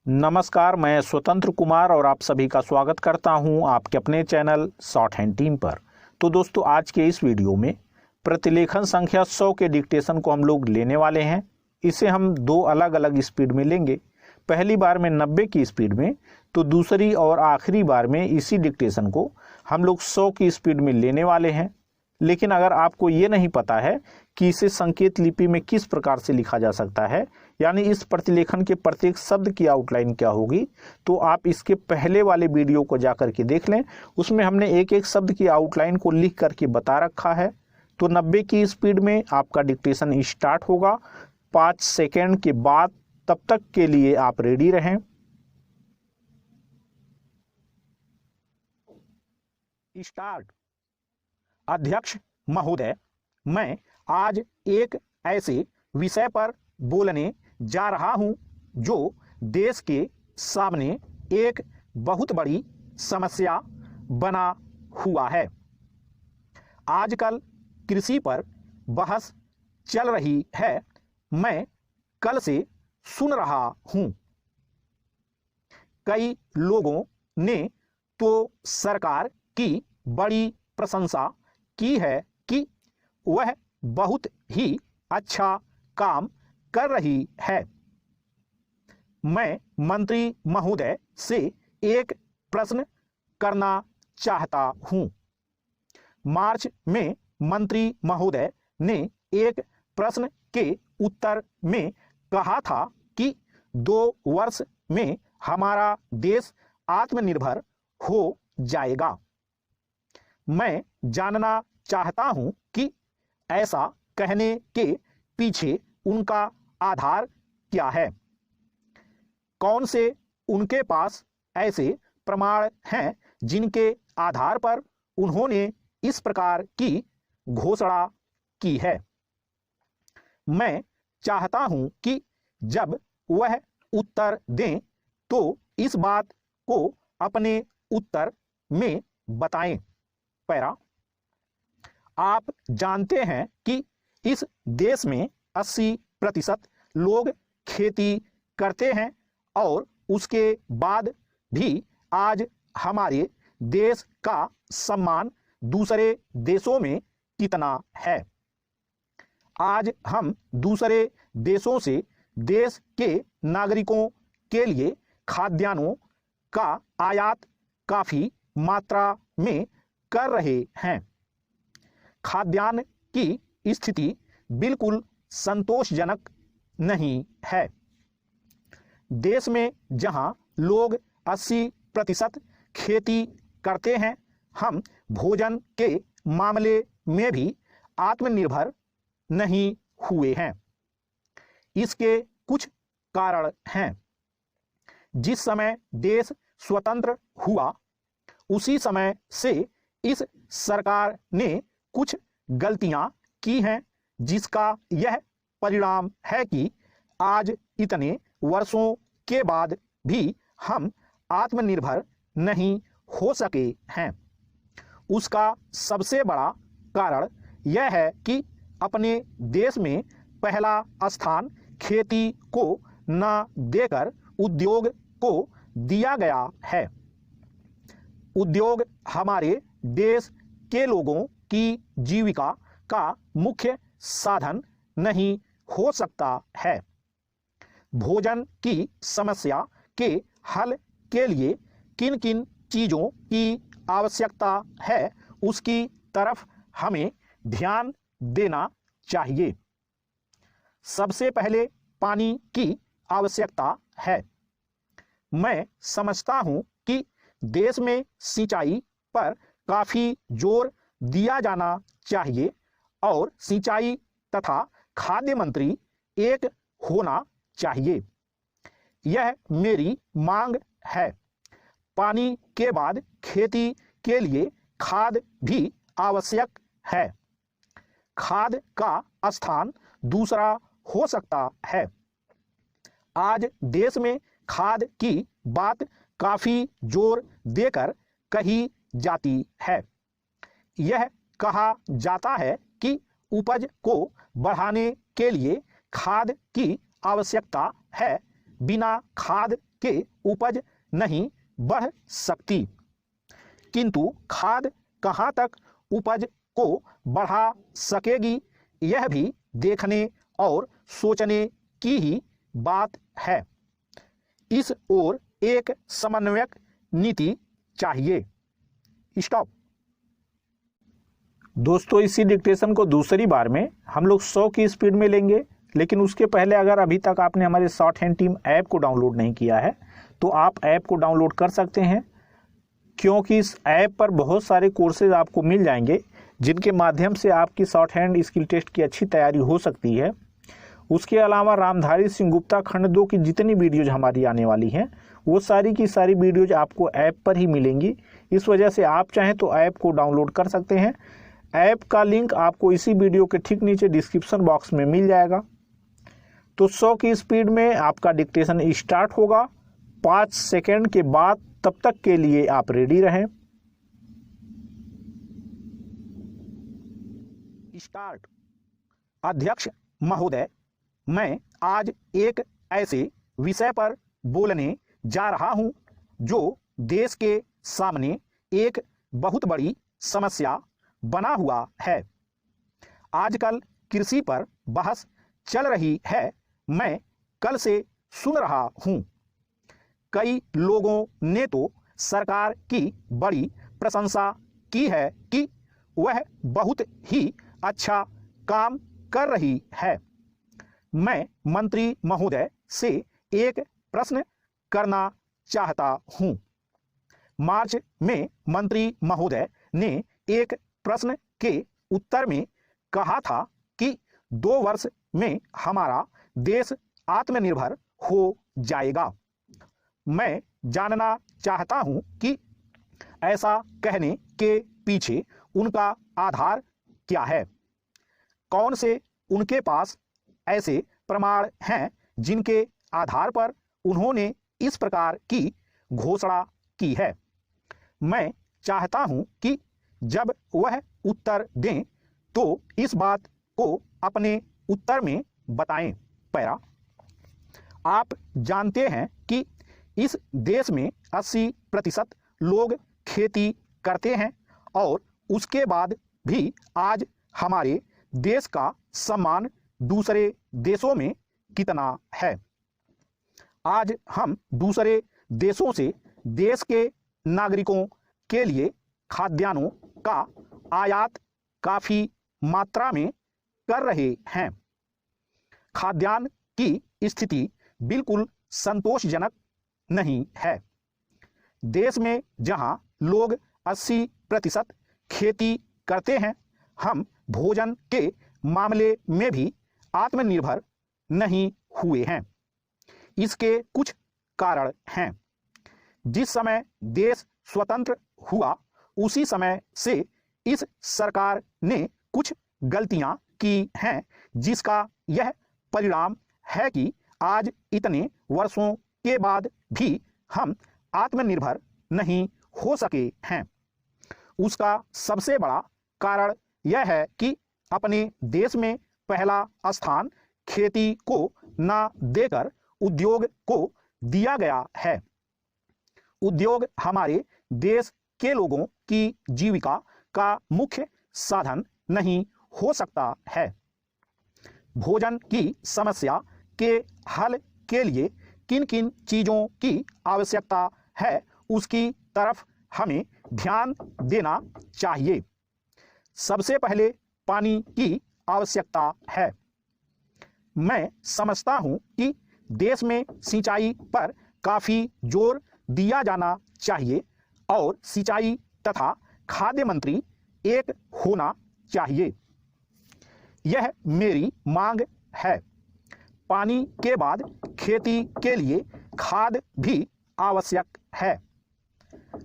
नमस्कार, मैं स्वतंत्र कुमार और आप सभी का स्वागत करता हूं आपके अपने चैनल शॉर्ट हैंड टीम पर। तो दोस्तों, आज के इस वीडियो में प्रतिलेखन संख्या 100 के डिक्टेशन को हम लोग लेने वाले हैं। इसे हम दो अलग अलग स्पीड में लेंगे। पहली बार में 90 की स्पीड में, तो दूसरी और आखिरी बार में इसी डिक्टेशन को हम लोग 100 की स्पीड में लेने वाले हैं। लेकिन अगर आपको ये नहीं पता है कि इसे संकेत लिपि में किस प्रकार से लिखा जा सकता है, यानी इस प्रतिलेखन के प्रत्येक शब्द की आउटलाइन क्या होगी, तो आप इसके पहले वाले वीडियो को जाकर के देख लें। उसमें हमने एक एक शब्द की आउटलाइन को लिख करके बता रखा है। तो 90 की स्पीड में आपका डिक्टेशन स्टार्ट होगा 5 सेकेंड के बाद। तब तक के लिए आप रेडी रहें। स्टार्ट। अध्यक्ष महोदय, मैं आज एक ऐसे विषय पर बोलने जा रहा हूं जो देश के सामने एक बहुत बड़ी समस्या बना हुआ है। आजकल कृषि पर बहस चल रही है। मैं कल से सुन रहा हूं। कई लोगों ने तो सरकार की बड़ी प्रशंसा की है कि वह बहुत ही अच्छा काम कर रही है। मैं मंत्री महोदय से एक प्रश्न करना चाहता हूं। मार्च में मंत्री महोदय ने एक प्रश्न के उत्तर में कहा था कि 2 वर्ष में हमारा देश आत्मनिर्भर हो जाएगा। मैं जानना चाहता हूं कि ऐसा कहने के पीछे उनका आधार क्या है। कौन से उनके पास ऐसे प्रमाण हैं जिनके आधार पर उन्होंने इस प्रकार की घोषणा की है। मैं चाहता हूं कि जब वह उत्तर दें तो इस बात को अपने उत्तर में बताएं। पैरा, आप जानते हैं कि इस देश में 80% लोग खेती करते हैं और उसके बाद भी आज हमारे देश का सम्मान दूसरे देशों में कितना है। आज हम दूसरे देशों से देश के नागरिकों के लिए खाद्यान्नों का आयात काफ़ी मात्रा में कर रहे हैं। खाद्यान्न की स्थिति बिल्कुल संतोषजनक नहीं है। देश में जहां लोग 80% खेती करते हैं, हम भोजन के मामले में भी आत्मनिर्भर नहीं हुए हैं। इसके कुछ कारण हैं। जिस समय देश स्वतंत्र हुआ उसी समय से इस सरकार ने कुछ गलतियां की हैं, जिसका यह परिणाम है कि आज इतने वर्षों के बाद भी हम आत्मनिर्भर नहीं हो सके हैं। उसका सबसे बड़ा कारण यह है कि अपने देश में पहला स्थान खेती को न देकर उद्योग को दिया गया है। उद्योग हमारे देश के लोगों की जीविका का मुख्य साधन नहीं हो सकता है। भोजन की समस्या के हल के लिए किन किन चीज़ों की आवश्यकता है, उसकी तरफ हमें ध्यान देना चाहिए। सबसे पहले पानी की आवश्यकता है। मैं समझता हूं कि देश में सिंचाई पर काफ़ी जोर दिया जाना चाहिए और सिंचाई तथा खाद्य मंत्री एक होना चाहिए। यह मेरी मांग है। पानी के बाद खेती के लिए खाद भी आवश्यक है। खाद का स्थान दूसरा हो सकता है। आज देश में खाद की बात काफ़ी जोर देकर कही जाती है। यह कहा जाता है कि उपज को बढ़ाने के लिए खाद की आवश्यकता है, बिना खाद के उपज नहीं बढ़ सकती। किंतु खाद कहाँ तक उपज को बढ़ा सकेगी, यह भी देखने और सोचने की ही बात है। इस ओर एक समन्वयक नीति चाहिए। स्टॉप। दोस्तों, इसी डिक्टेशन को दूसरी बार में हम लोग 100 की स्पीड में लेंगे, लेकिन उसके पहले अगर अभी तक आपने हमारे शॉर्ट हैंड टीम ऐप को डाउनलोड नहीं किया है तो आप ऐप को डाउनलोड कर सकते हैं, क्योंकि इस ऐप पर बहुत सारे कोर्सेज आपको मिल जाएंगे जिनके माध्यम से आपकी शॉर्ट हैंड स्किल टेस्ट की अच्छी तैयारी हो सकती है। उसके अलावा रामधारी सिंह गुप्ता खंड 2 की जितनी वीडियोज हमारी आने वाली हैं वो सारी की सारी वीडियोज आपको ऐप पर ही मिलेंगी। इस वजह से आप चाहें तो ऐप को डाउनलोड कर सकते हैं। ऐप का लिंक आपको इसी वीडियो के ठीक नीचे डिस्क्रिप्शन बॉक्स में मिल जाएगा। तो 100 की स्पीड में आपका डिक्टेशन स्टार्ट होगा 5 सेकेंड के बाद। तब तक के लिए आप रेडी रहें। स्टार्ट। अध्यक्ष महोदय, मैं आज एक ऐसे विषय पर बोलने जा रहा हूं जो देश के सामने एक बहुत बड़ी समस्या बना हुआ है। आजकल कृषि पर बहस चल रही है। मैं कल से सुन रहा हूं, कई लोगों ने तो सरकार की बड़ी प्रशंसा की है कि वह बहुत ही अच्छा काम कर रही है। मैं मंत्री महोदय से एक प्रश्न करना चाहता हूं। मार्च में मंत्री महोदय ने एक प्रश्न के उत्तर में कहा था कि 2 वर्ष में हमारा देश आत्मनिर्भर हो जाएगा। मैं जानना चाहता हूं कि ऐसा कहने के पीछे उनका आधार क्या है। कौन से उनके पास ऐसे प्रमाण हैं जिनके आधार पर उन्होंने इस प्रकार की घोषणा की है। मैं चाहता हूं कि जब वह उत्तर दें तो इस बात को अपने उत्तर में बताएं। पैरा, आप जानते हैं कि इस देश में 80% लोग खेती करते हैं और उसके बाद भी आज हमारे देश का सम्मान दूसरे देशों में कितना है। आज हम दूसरे देशों से देश के नागरिकों के लिए खाद्यान्नों का आयात काफी मात्रा में कर रहे हैं। खाद्यान्न की स्थिति बिल्कुल संतोषजनक नहीं है। देश में जहां लोग 80% खेती करते हैं, हम भोजन के मामले में भी आत्मनिर्भर नहीं हुए हैं। इसके कुछ कारण हैं। जिस समय देश स्वतंत्र हुआ उसी समय से इस सरकार ने कुछ गलतियां की हैं, जिसका यह परिणाम है कि आज इतने वर्षों के बाद भी हम आत्मनिर्भर नहीं हो सके हैं। उसका सबसे बड़ा कारण यह है कि अपने देश में पहला स्थान खेती को न देकर उद्योग को दिया गया है। उद्योग हमारे देश के लोगों की जीविका का मुख्य साधन नहीं हो सकता है। भोजन की समस्या के हल के लिए किन किन चीज़ों की आवश्यकता है, उसकी तरफ हमें ध्यान देना चाहिए। सबसे पहले पानी की आवश्यकता है। मैं समझता हूं कि देश में सिंचाई पर काफ़ी जोर दिया जाना चाहिए और सिंचाई तथा खाद्य मंत्री एक होना चाहिए। यह मेरी मांग है। पानी के बाद खेती के लिए खाद भी आवश्यक है।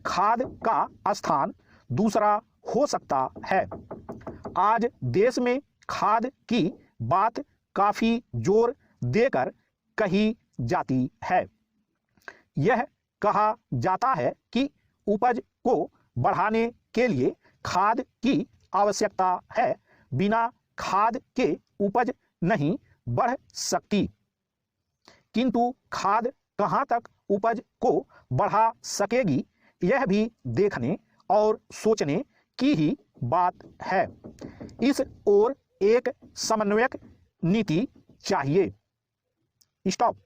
खाद का स्थान दूसरा हो सकता है। आज देश में खाद की बात काफी जोर देकर कही जाती है। यह कहा जाता है कि उपज को बढ़ाने के लिए खाद की आवश्यकता है, बिना खाद के उपज नहीं बढ़ सकती। किंतु खाद कहां तक उपज को बढ़ा सकेगी यह भी देखने और सोचने की ही बात है। इस ओर एक समन्वयक नीति चाहिए। स्टॉप।